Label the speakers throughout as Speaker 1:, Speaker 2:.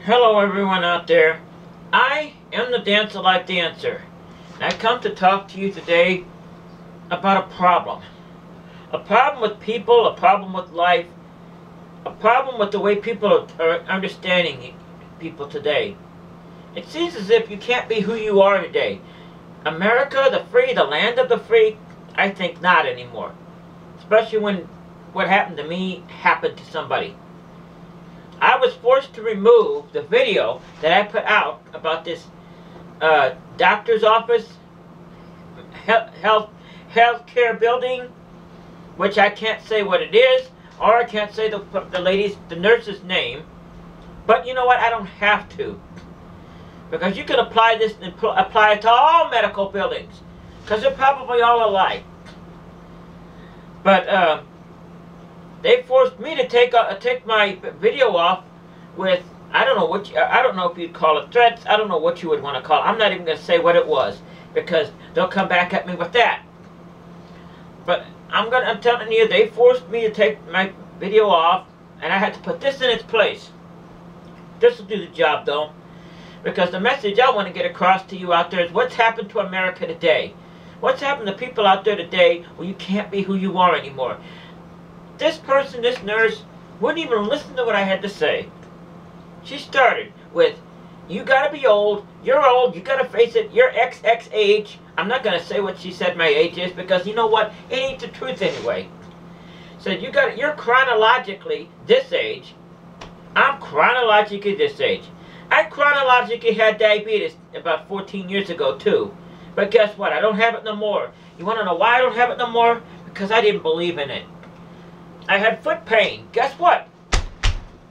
Speaker 1: Hello everyone out there. I am the Dancer Life Dancer. And I come to talk to you today about a problem. A problem with people, a problem with life, a problem with the way people are understanding people today. It seems as if you can't be who you are today. America, the free, the land of the free, I think not anymore. Especially when what happened to me happened to somebody. I was forced to remove the video that I put out about this doctor's office, healthcare building, which I can't say what it is, or I can't say the nurse's name. But you know what? I don't have to, because you can apply this and apply it to all medical buildings, because they're probably all alike. But they forced me to take my video off with, I don't know if you'd call it threats. I don't know what you would want to call it. I'm not even going to say what it was, because they'll come back at me with that. But I'm telling you, they forced me to take my video off, and I had to put this in its place. This will do the job though, because the message I want to get across to you out there is what's happened to America today. What's happened to people out there today where you can't be who you are anymore. This person, this nurse, wouldn't even listen to what I had to say. She started with, you gotta be old, you gotta face it, you're XX age. I'm not gonna say what she said my age is, because you know what, it ain't the truth anyway. Said, you're chronologically this age. I'm chronologically this age. I chronologically had diabetes about 14 years ago too. But guess what, I don't have it no more. You wanna know why I don't have it no more? Because I didn't believe in it. I had foot pain. Guess what?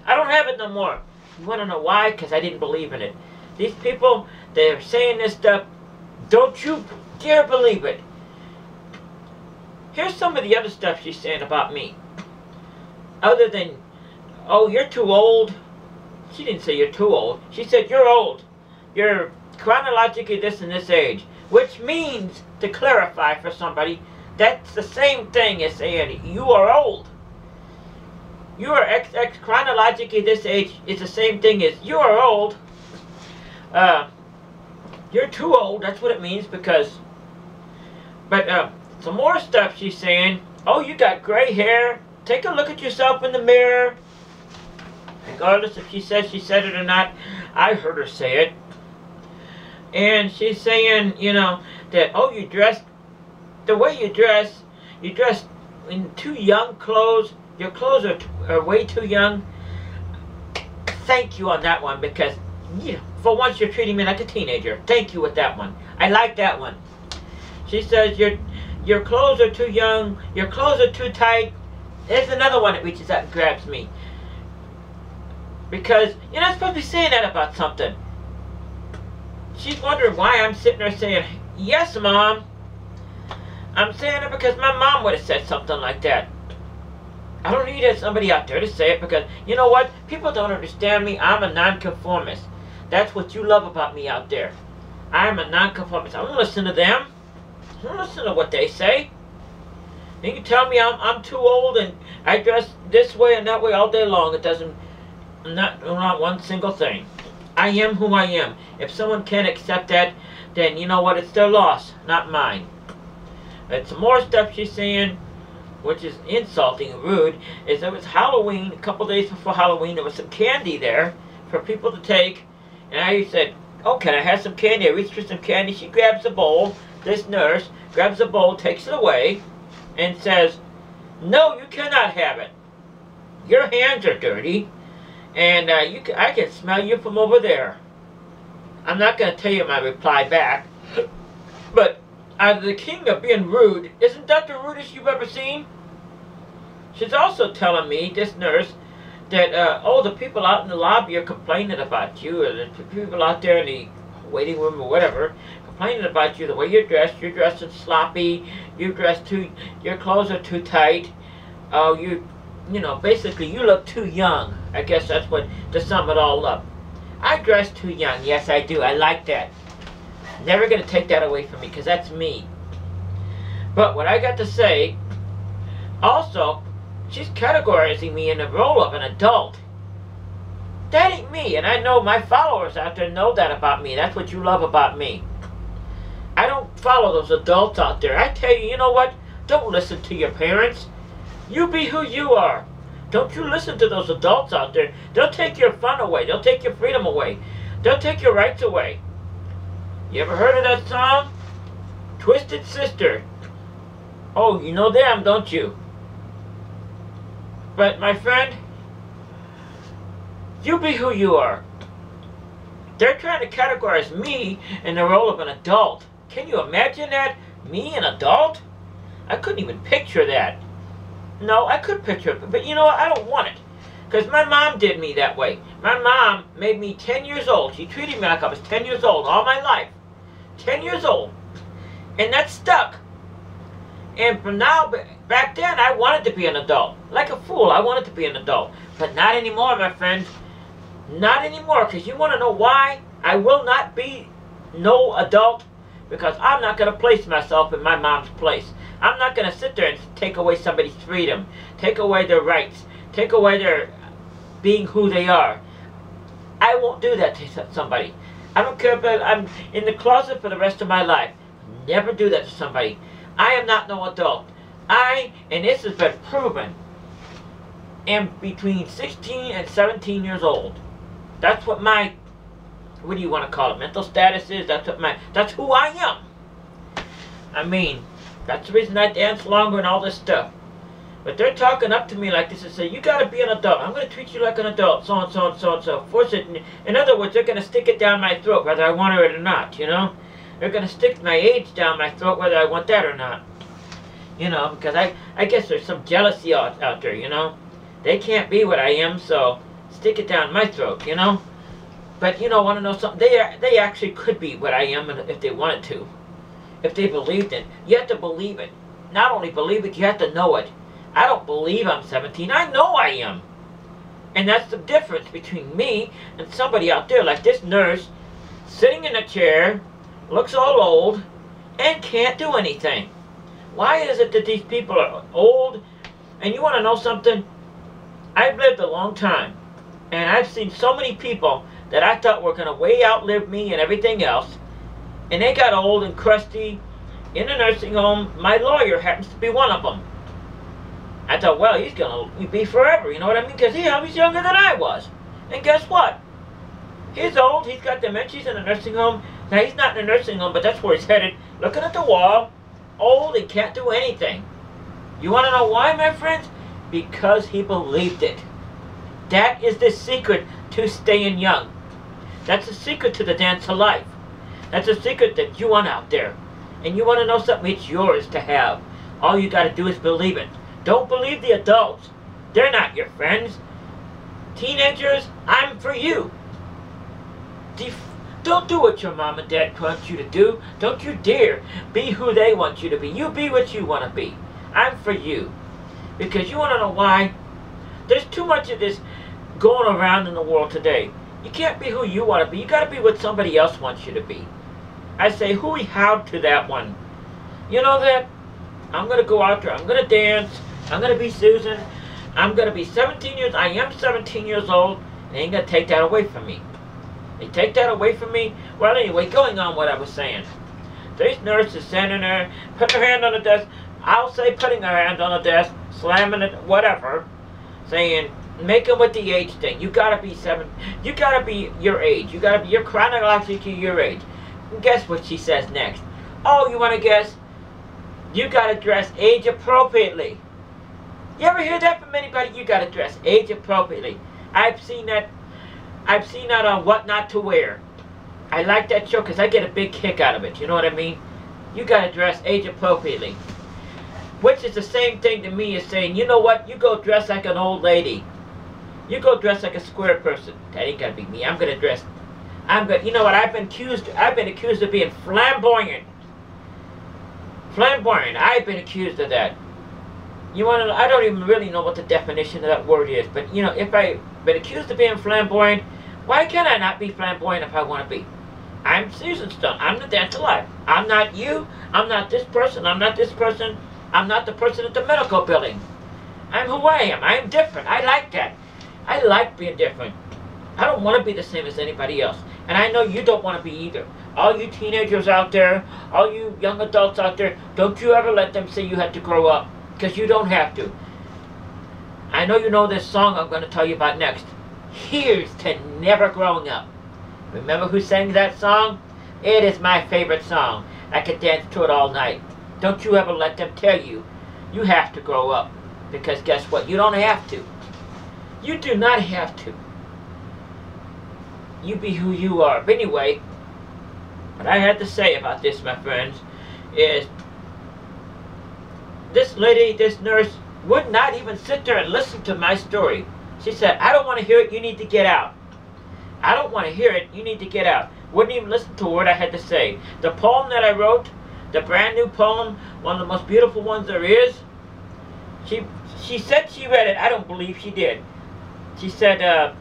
Speaker 1: I don't have it no more. You want to know why? Because I didn't believe in it. These people, they're saying this stuff. Don't you dare believe it. Here's some of the other stuff she's saying about me. Other than, oh, you're too old. She didn't say you're too old. She said you're old. You're chronologically this and this age. Which means, to clarify for somebody, that's the same thing as saying you are old. You are XX chronologically this age is the same thing as you are old. You're too old, that's what it means, because... But some more stuff she's saying. Oh, you got gray hair. Take a look at yourself in the mirror. Regardless if she says she said it or not, I heard her say it. And she's saying, you know, that, oh, you dress... The way you dress in too young clothes. Your clothes are way too young. Thank you on that one, because for once you're treating me like a teenager. Thank you with that one. I like that one. She says your clothes are too young. Your clothes are too tight. There's another one that reaches out and grabs me. Because you're not supposed to be saying that about something. She's wondering why I'm sitting there saying, yes, Mom. I'm saying it because my mom would have said something like that. I don't need somebody out there to say it, because, you know what? People don't understand me. I'm a nonconformist. That's what you love about me out there. I'm a nonconformist. I don't listen to them. I don't listen to what they say. You can tell me I'm too old and I dress this way and that way all day long. It doesn't, not one single thing. I am who I am. If someone can't accept that, then you know what? It's their loss, not mine. And some more stuff she's saying, which is insulting and rude, is it was Halloween, a couple days before Halloween, there was some candy there for people to take, and I said, oh, can I have some candy? I reached for some candy. She grabs a bowl, this nurse grabs a bowl, takes it away, and says, no, you cannot have it. Your hands are dirty, and I can smell you from over there. I'm not going to tell you my reply back, but the king of being rude, isn't that the rudest you've ever seen? She's also telling me, this nurse, that, oh, the people out in the lobby are complaining about you, or the people out there in the waiting room or whatever, complaining about you, the way you're dressing sloppy, your clothes are too tight, oh, you know, basically you look too young. I guess that's what, to sum it all up. I dress too young, yes I do, I like that. Never going to take that away from me, because that's me. But what I got to say, also, she's categorizing me in the role of an adult. That ain't me, and I know my followers out there know that about me. That's what you love about me. I don't follow those adults out there. I tell you, you know what? Don't listen to your parents. You be who you are. Don't you listen to those adults out there. They'll take your fun away. They'll take your freedom away. They'll take your rights away. You ever heard of that song? Twisted Sister. Oh, you know them, don't you? But my friend, you be who you are. They're trying to categorize me in the role of an adult. Can you imagine that? Me, an adult? I couldn't even picture that. No, I could picture it, but you know what? I don't want it. Because my mom did me that way. My mom made me 10 years old. She treated me like I was 10 years old all my life. 10 years old. And that stuck. And from now, back then, I wanted to be an adult. Like a fool, I wanted to be an adult. But not anymore, my friends. Not anymore. Because you want to know why? I will not be no adult. Because I'm not going to place myself in my mom's place. I'm not going to sit there and take away somebody's freedom. Take away their rights. Take away their being who they are. I won't do that to somebody. I don't care if I'm in the closet for the rest of my life. Never do that to somebody. I am not no adult. And this has been proven, am between 16 and 17 years old. That's what my, what do you want to call it, mental status is. That's who I am. I mean, that's the reason I dance longer and all this stuff. But they're talking up to me like this and say, you got to be an adult. I'm going to treat you like an adult, so and so and so and so. Force it. In other words, they're going to stick it down my throat whether I want it or not, you know. They're going to stick my age down my throat whether I want that or not. You know, because I guess there's some jealousy out there, you know. They can't be what I am, so stick it down my throat, you know. But, you know, want to know something? They actually could be what I am if they wanted to. If they believed it. You have to believe it. Not only believe it, you have to know it. I don't believe I'm 17. I know I am. And that's the difference between me and somebody out there like this nurse sitting in a chair, looks all old, and can't do anything. Why is it that these people are old? And you want to know something? I've lived a long time. And I've seen so many people that I thought were going to way outlive me and everything else. And they got old and crusty in a nursing home. My lawyer happens to be one of them. I thought, well, he's going to be forever, you know what I mean? Because he was younger than I was. And guess what? He's old. He's got dementia. He's in a nursing home. Now, he's not in a nursing home, but that's where he's headed. Looking at the wall. Old and can't do anything. You want to know why, my friends? Because he believed it. That is the secret to staying young. That's the secret to the dance of life. That's the secret that you want out there. And you want to know something? It's yours to have. All you got to do is believe it. Don't believe the adults. They're not your friends. Teenagers, I'm for you. Don't do what your mom and dad want you to do. Don't you dare be who they want you to be. You be what you want to be. I'm for you. Because you want to know why? There's too much of this going around in the world today. You can't be who you want to be. You got to be what somebody else wants you to be. I say, hooey how to that one. You know that? I'm going to go out there. I'm going to dance. I'm going to be Susan. I'm going to be 17 years. I am 17 years old. They ain't going to take that away from me. They take that away from me. Well, anyway, going on what I was saying. This nurse is standing there, putting her hand on the desk. I'll say putting her hand on the desk, slamming it, whatever, saying, make it with the age thing. You gotta be you gotta be your age. You gotta be your chronologically your age. And guess what she says next? Oh, you wanna guess? You gotta dress age appropriately. You ever hear that from anybody? You gotta dress age appropriately. I've seen that on What Not to Wear. I like that show because I get a big kick out of it. You know what I mean? You gotta dress age appropriately. Which is the same thing to me as saying, you know what? You go dress like an old lady. You go dress like a square person. That ain't gonna be me. I'm gonna dress. You know what? I've been accused of being flamboyant. Flamboyant. I've been accused of that. You want to know? I don't even really know what the definition of that word is. But you know, if I've been accused of being flamboyant, why can't I not be flamboyant if I want to be? I'm Susan Stone. I'm the dance of life. I'm not you. I'm not this person. I'm not this person. I'm not the person at the medical building. I'm who I am. I am different. I like that. I like being different. I don't want to be the same as anybody else. And I know you don't want to be either. All you teenagers out there, all you young adults out there, don't you ever let them say you have to grow up. Because you don't have to. I know you know this song I'm going to tell you about next. Here's to never growing up. Remember who sang that song? It is my favorite song. I could dance to it all night. Don't you ever let them tell you you have to grow up. Because guess what? You don't have to. You do not have to. You be who you are. But anyway, what I had to say about this, my friends, is this lady, this nurse, would not even sit there and listen to my story. She said, I don't want to hear it, you need to get out. I don't want to hear it, you need to get out. Wouldn't even listen to what I had to say. The poem that I wrote, the brand new poem, one of the most beautiful ones there is, she said she read it. I don't believe she did. She said,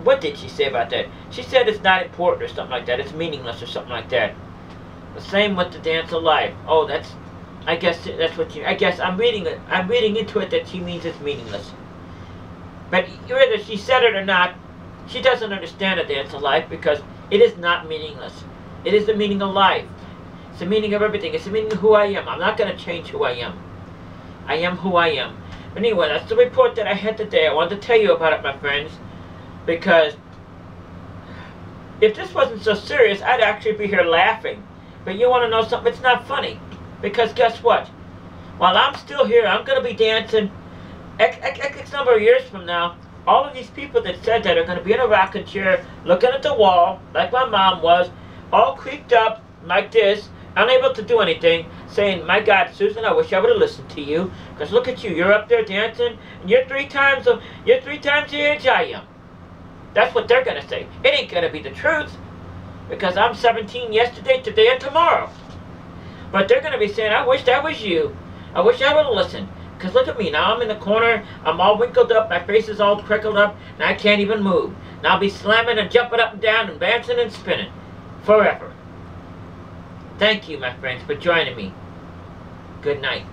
Speaker 1: what did she say about that? She said it's not important or something like that. It's meaningless or something like that. The same with the dance of life. Oh, I guess that's what I guess I'm reading it. I'm reading into it that she means it's meaningless. But whether she said it or not, she doesn't understand the dance of life because it is not meaningless. It is the meaning of life. It's the meaning of everything. It's the meaning of who I am. I'm not going to change who I am. I am who I am. But anyway, that's the report that I had today. I wanted to tell you about it, my friends, because if this wasn't so serious, I'd actually be here laughing. But you want to know something? It's not funny. Because guess what? While I'm still here, I'm going to be dancing X number of years from now. All of these people that said that are going to be in a rocking chair, looking at the wall, like my mom was, all creeped up like this, unable to do anything, saying, my God, Susan, I wish I would have listened to you. Because look at you, you're up there dancing, and you're three times the age I am. That's what they're going to say. It ain't going to be the truth. Because I'm 17 yesterday, today, and tomorrow. But they're going to be saying, I wish that was you. I wish I would have listened. Because look at me, now I'm in the corner, I'm all wrinkled up, my face is all crickled up, and I can't even move. And I'll be slamming and jumping up and down and dancing and spinning. Forever. Thank you, my friends, for joining me. Good night.